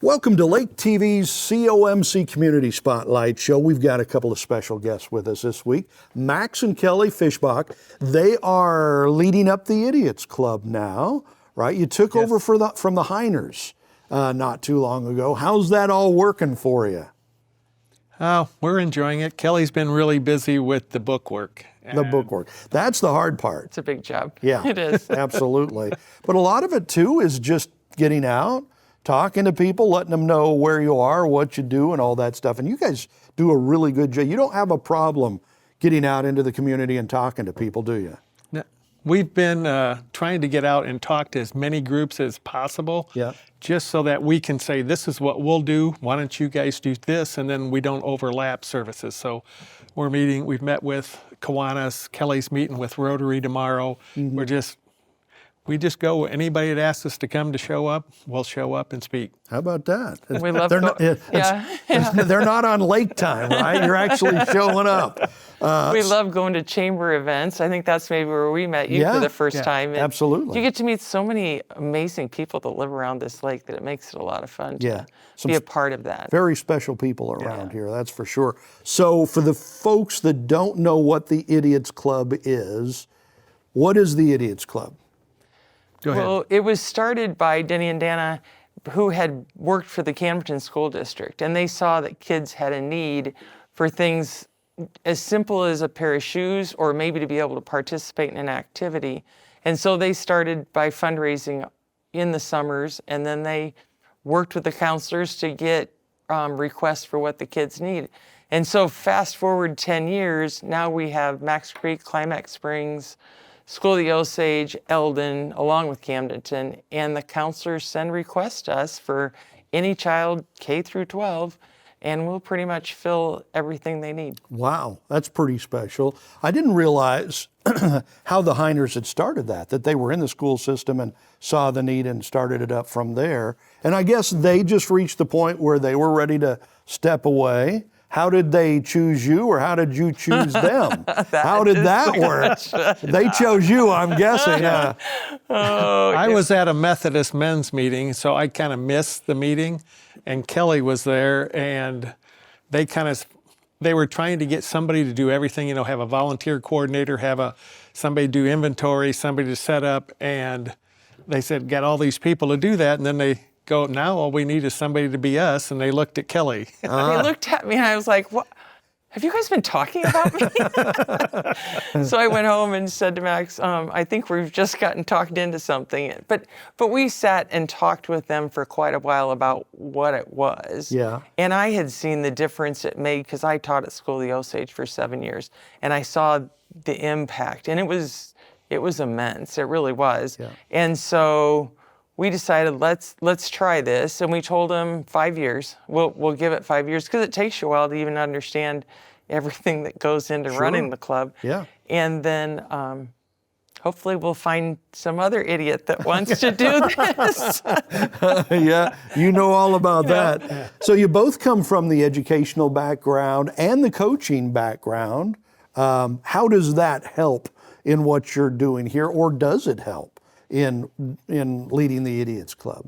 Welcome to Lake TV's COMC Community Spotlight Show. We've got a couple of special guests with us this week. Max and Kelly Fischbachs. They are leading up the Idiots Club now, right? You took over from the Heiners not too long ago. How's that all working for you? We're enjoying it. Kelly's been really busy with the bookwork. The bookwork. That's the hard part. It's a big job. Yeah, it is. Absolutely. But a lot of it too is just getting out, talking to people, letting them know where you are, what you do, and all that stuff. And you guys do a really good job. You don't have a problem getting out into the community and talking to people, do you? No, we've been trying to get out and talk to as many groups as possible, just so that we can say, this is what we'll do. Why don't you guys do this? And then we don't overlap services. So we've met with Kiwanis. Kelly's meeting with Rotary tomorrow. Mm-hmm. We just go, anybody that asks us to come to show up, we'll show up and speak. How about that? We love they're not on lake time, right? You're actually showing up. We love going to chamber events. I think that's maybe where we met you for the first time. And absolutely. You get to meet so many amazing people that live around this lake that it makes it a lot of fun to be a part of that. Very special people around here, that's for sure. So for the folks that don't know what the Idiots Club is, what is the Idiots Club? Go ahead. Well, it was started by Denny and Dana, who had worked for the Camdenton School District, and they saw that kids had a need for things as simple as a pair of shoes or maybe to be able to participate in an activity. And so they started by fundraising in the summers, and then they worked with the counselors to get requests for what the kids need. And so fast forward 10 years, now we have Max Creek, Climax Springs, School of the Osage, Eldon, along with Camdenton, and the counselors send requests to us for any child K through 12, and we'll pretty much fill everything they need. Wow, that's pretty special. I didn't realize how the Heiners had started that they were in the school system and saw the need and started it up from there. And I guess they just reached the point where they were ready to step away. How did they choose you, or how did you choose them? How did that work? They chose you, I'm guessing. I was at a Methodist men's meeting, so I kind of missed the meeting, and Kelly was there, and they were trying to get somebody to do everything, have a volunteer coordinator, have somebody do inventory, somebody to set up, and they said, got all these people to do that, and then they go, now all we need is somebody to be us, and they looked at Kelly. They looked at me and I was like, what? Have you guys been talking about me? So I went home and said to Max, I think we've just gotten talked into something. But we sat and talked with them for quite a while about what it was. Yeah. And I had seen the difference it made because I taught at School of the Osage for 7 years, and I saw the impact, and it was immense. It really was. Yeah. And so we decided let's try this, and we told them 5 years. We'll give it 5 years because it takes you a while to even understand everything that goes into running the club. Yeah. And then hopefully we'll find some other idiot that wants to do this. Yeah, you know all about that. So you both come from the educational background and the coaching background. How does that help in what you're doing here, or does it help in leading the Idiots Club?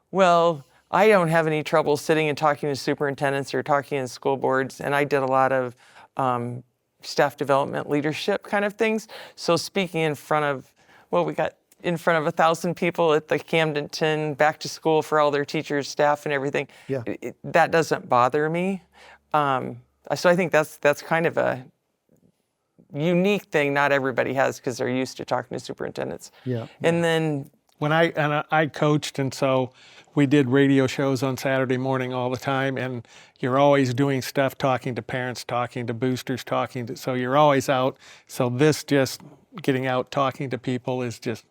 Well, I don't have any trouble sitting and talking to superintendents or talking to school boards, and I did a lot of staff development leadership kind of things. So speaking in front of, we got in front of 1,000 people at the Camdenton back to school for all their teachers, staff, and everything. Yeah. That doesn't bother me. So I think that's kind of a unique thing not everybody has because they're used to talking to superintendents. Yeah. And then when I coached, and so we did radio shows on Saturday morning all the time, and you're always doing stuff, talking to parents, talking to boosters, so you're always out. So this just getting out, talking to people is just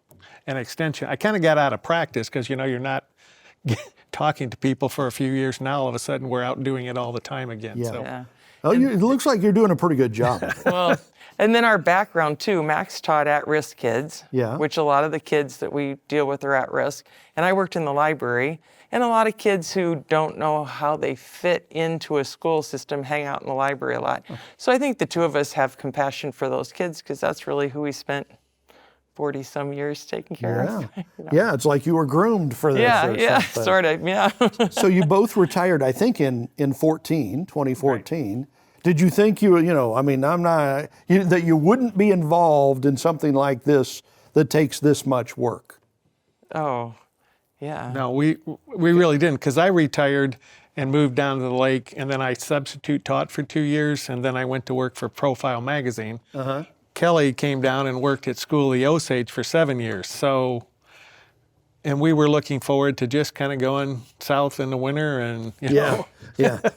an extension. I kind of got out of practice because, you're not talking to people for a few years. Now all of a sudden we're out doing it all the time again. Yeah. So. yeah. Oh, it looks like you're doing a pretty good job. Well, and then our background too, Max taught at-risk kids, which a lot of the kids that we deal with are at risk. And I worked in the library, and a lot of kids who don't know how they fit into a school system hang out in the library a lot. So I think the two of us have compassion for those kids because that's really who we spent 40 some years taken care of. Yeah, it's like you were groomed for this or something. Sort of, yeah. So you both retired, I think, in 2014. Right. Did you think that you wouldn't be involved in something like this that takes this much work? Oh, yeah. No, we really didn't, because I retired and moved down to the lake, and then I substitute taught for 2 years, and then I went to work for Profile Magazine. Kelly came down and worked at School of the Osage for 7 years. And we were looking forward to just kind of going south in the winter and,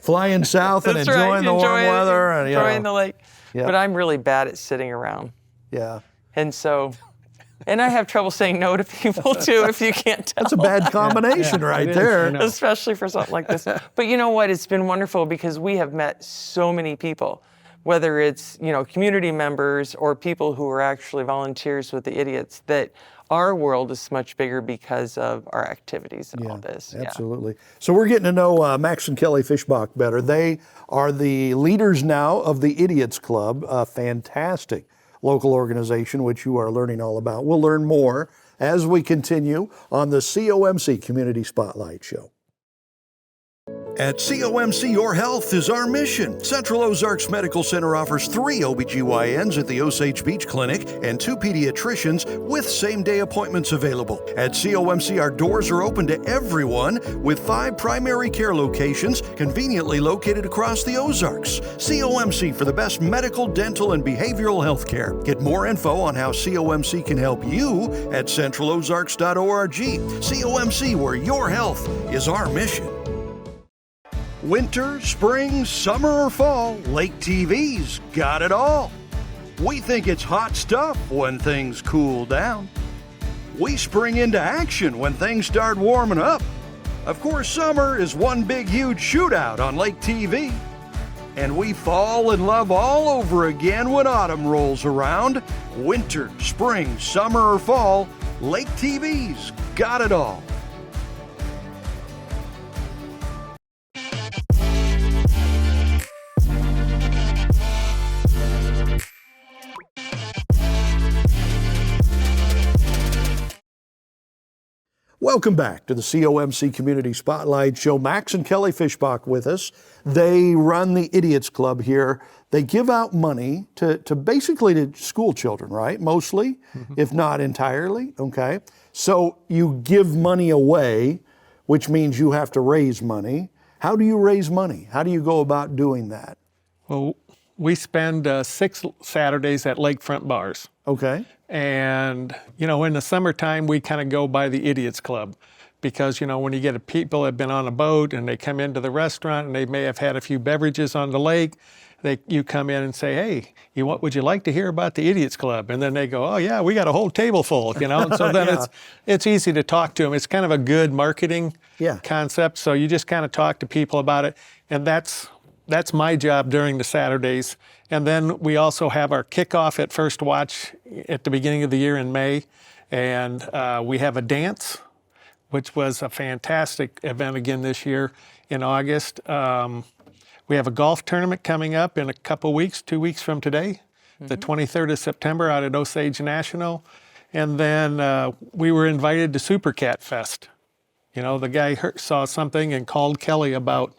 flying south and enjoying the warm weather. And, enjoying the lake. Yeah. But I'm really bad at sitting around. Yeah. And I have trouble saying no to people too, if you can't tell. That's a bad combination right there. Especially for something like this. But you know what? It's been wonderful because we have met so many people, whether it's, community members or people who are actually volunteers with the Idiots, that our world is much bigger because of our activities and all this. Absolutely. So we're getting to know Max and Kelly Fischbachs better. They are the leaders now of the Idiots Club, a fantastic local organization, which you are learning all about. We'll learn more as we continue on the COMC Community Spotlight Show. At COMC, your health is our mission. Central Ozarks Medical Center offers 3 OBGYNs at the Osage Beach Clinic and 2 pediatricians with same-day appointments available. At COMC, our doors are open to everyone with 5 primary care locations conveniently located across the Ozarks. COMC for the best medical, dental, and behavioral health care. Get more info on how COMC can help you at centralozarks.org. COMC, where your health is our mission. Winter, spring, summer, or fall, Lake TV's got it all. We think it's hot stuff when things cool down. We spring into action when things start warming up. Of course, summer is one big, huge shootout on Lake TV. And we fall in love all over again when autumn rolls around. Winter, spring, summer, or fall, Lake TV's got it all. Welcome back to the COMC Community Spotlight Show. Max and Kelly Fischbachs with us. They run the Idiots Club here. They give out money to basically to school children, right? Mostly, if not entirely, okay? So you give money away, which means you have to raise money. How do you raise money? How do you go about doing that? Well, we spend 6 Saturdays at lakefront bars. Okay. And, in the summertime, we kind of go by the Idiots Club because, when you get people that have been on a boat and they come into the restaurant and they may have had a few beverages on the lake, you come in and say, hey, would you like to hear about the Idiots Club? And then they go, oh, yeah, we got a whole table full, And so then it's easy to talk to them. It's kind of a good marketing concept. So you just kind of talk to people about it. And that's my job during the Saturdays. And then we also have our kickoff at First Watch at the beginning of the year in May. And we have a dance, which was a fantastic event again this year in August. We have a golf tournament coming up in a couple weeks, 2 weeks from today, the 23rd of September out at Osage National. And then we were invited to Super Cat Fest. The guy saw something and called Kelly about,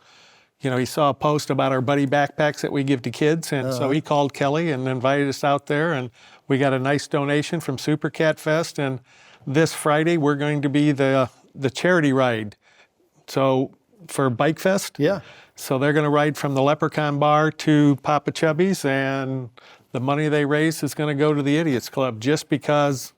he saw a post about our buddy backpacks that we give to kids. And so he called Kelly and invited us out there. And we got a nice donation from Super Cat Fest. And this Friday, we're going to be the charity ride. So for Bike Fest. Yeah. So they're going to ride from the Leprechaun Bar to Papa Chubby's. And the money they raise is going to go to the Idiots Club just because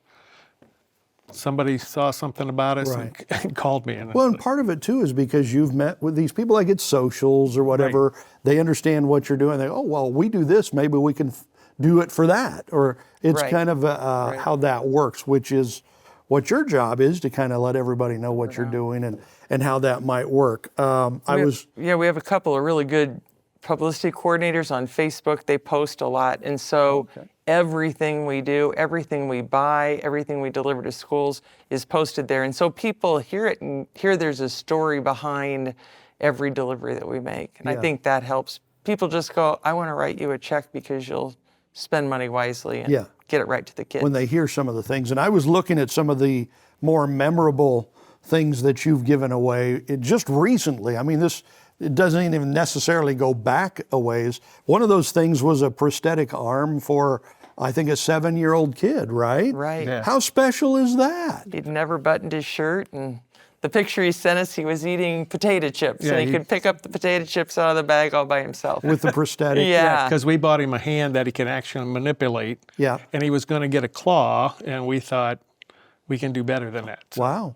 somebody saw something about us and called me. Well, and part of it too is because you've met with these people, like at socials or whatever. They understand what you're doing. They go, oh, well, we do this. Maybe we can do it for that. Or it's kind of how that works, which is what your job is, to kind of let everybody know what you're doing and how that might work. We have a couple of really good publicity coordinators on Facebook. They post a lot. And so everything we do, everything we buy, everything we deliver to schools is posted there. And so people hear it and hear there's a story behind every delivery that we make. And I think that helps. People just go, I want to write you a check because you'll spend money wisely. And get it right to the kids. when they hear some of the things. And I was looking at some of the more memorable things that you've given away just recently. I mean, it doesn't even necessarily go back a ways. One of those things was a prosthetic arm for, I think, a 7-year-old kid, right? Right. Yeah. How special is that? He'd never buttoned his shirt, and the picture he sent us, he was eating potato chips, and he could pick up the potato chips out of the bag all by himself. With the prosthetic? Yeah. Because we bought him a hand that he can actually manipulate. Yeah. And he was going to get a claw, and we thought we can do better than that. So, Wow.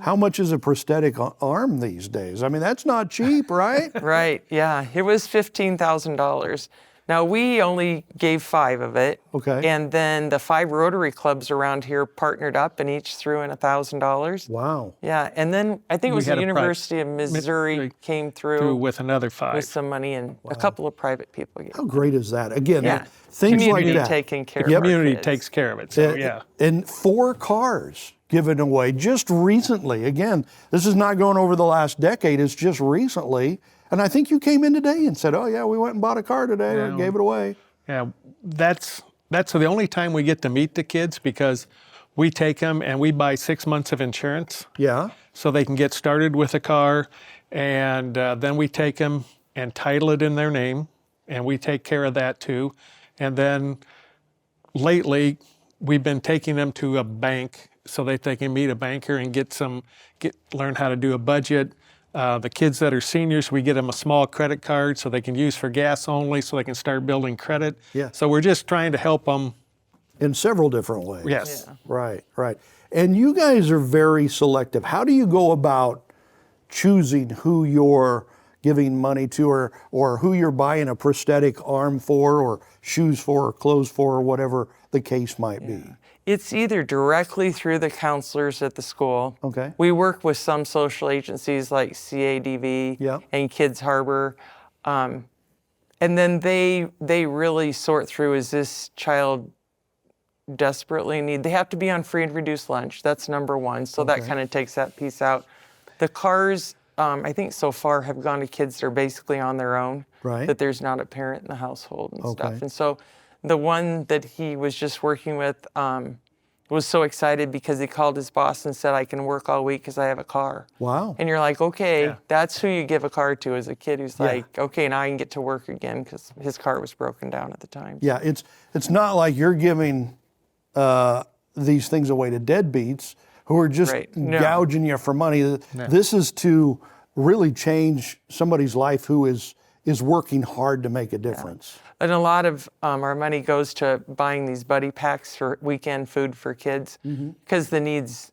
How much is a prosthetic arm these days? I mean, that's not cheap, right? Right, yeah. It was $15,000. Now, we only gave 5 of it. Okay. And then the 5 Rotary clubs around here partnered up and each threw in $1,000. Wow. Yeah, and then I think it was had the a University of Missouri came through with another 5. with some money, and a couple of private people gave. How great is that? Again, Yeah. things Community like that. taking care The of our community kids. takes care of it. So, yeah. And 4 cars given away just recently. Again, this is not going over the last decade, it's just recently. And I think you came in today and said, oh yeah, we went and bought a car today and gave it away. Yeah, that's the only time we get to meet the kids, because we take them and we buy 6 months of insurance Yeah. so they can get started with a car, and then we take them and title it in their name, and we take care of that too. And then lately, we've been taking them to a bank so that they can meet a banker and learn how to do a budget. The kids that are seniors, we get them a small credit card so they can use for gas only, so they can start building credit. Yeah. So we're just trying to help them. In several different ways. Yes. Yeah. Right, right. And you guys are very selective. How do you go about choosing who you're giving money to, or who you're buying a prosthetic arm for, or shoes for, or clothes for, or whatever the case might be? It's either directly through the counselors at the school. Okay. We work with some social agencies like CADV Yeah. and Kids Harbor. And then they really sort through, is this child desperately in need? They have to be on free and reduced lunch. That's number one. So that kind of takes that piece out. The cars, I think so far have gone to kids that are basically on their own. Right. That there's not a parent in the household and Okay. stuff. And so the one that he was just working with was so excited because he called his boss and said, I can work all week because I have a car. Wow. And you're like, okay, Yeah. that's who you give a car to, as a kid who's Yeah. like, okay, now I can get to work again, because his car was broken down at the time. Yeah, it's not like you're giving these things away to deadbeats who are just Right. No. gouging you for money. This is to really change somebody's life who is working hard to make a difference. And a lot of our money goes to buying these buddy packs for weekend food for kids, because the needs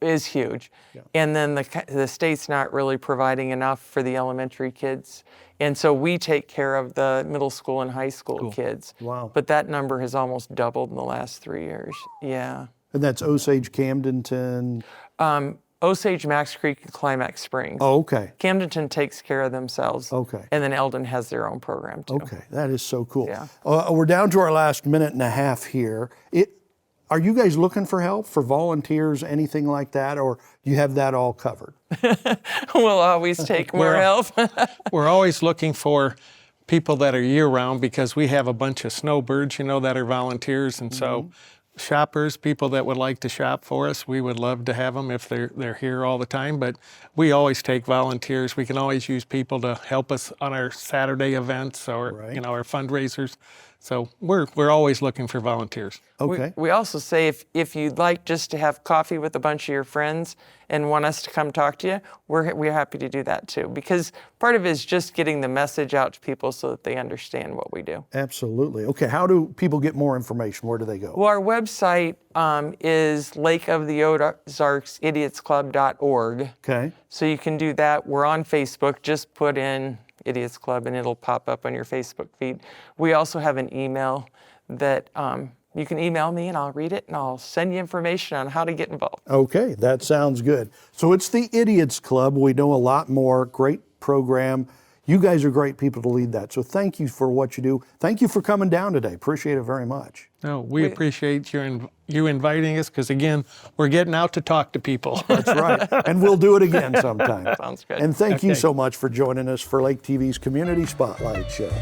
is huge. And then the state's not really providing enough for the elementary kids. And so we take care of the middle school and high school kids. Wow. But that number has almost doubled in the last 3 years. Yeah. And that's Osage, Camdenton. Osage, Max Creek, and Climax Springs. Oh, okay. Camdenton takes care of themselves. Okay. And then Eldon has their own program too. Okay, that is so cool. Yeah. We're down to our last minute and a half here. Are you guys looking for help, for volunteers, anything like that, or do you have that all covered? We'll always take more help. We're always looking for people that are year-round, because we have a bunch of snowbirds, that are volunteers, and so shoppers, people that would like to shop for us, we would love to have them if they're here all the time. But we always take volunteers. We can always use people to help us on our Saturday events or Right. our fundraisers. So we're always looking for volunteers. Okay. We also say if you'd like just to have coffee with a bunch of your friends and want us to come talk to you, we're happy to do that too. Because part of it is just getting the message out to people so that they understand what we do. Absolutely. Okay, how do people get more information? Where do they go? Well, our website is lakeoftheozarksidiottsclub.org. Okay. So you can do that. We're on Facebook. Just put in Idiots Club and it'll pop up on your Facebook feed. We also have an email that you can email me and I'll read it and I'll send you information on how to get involved. Okay, that sounds good. So it's the Idiots Club. We know a lot more. Great program. You guys are great people to lead that. So thank you for what you do. Thank you for coming down today. Appreciate it very much. No, we appreciate you inviting us, because again, we're getting out to talk to people. That's right. And we'll do it again sometime. Sounds good. And thank you Okay. so much for joining us for Lake TV's Community Spotlight Show.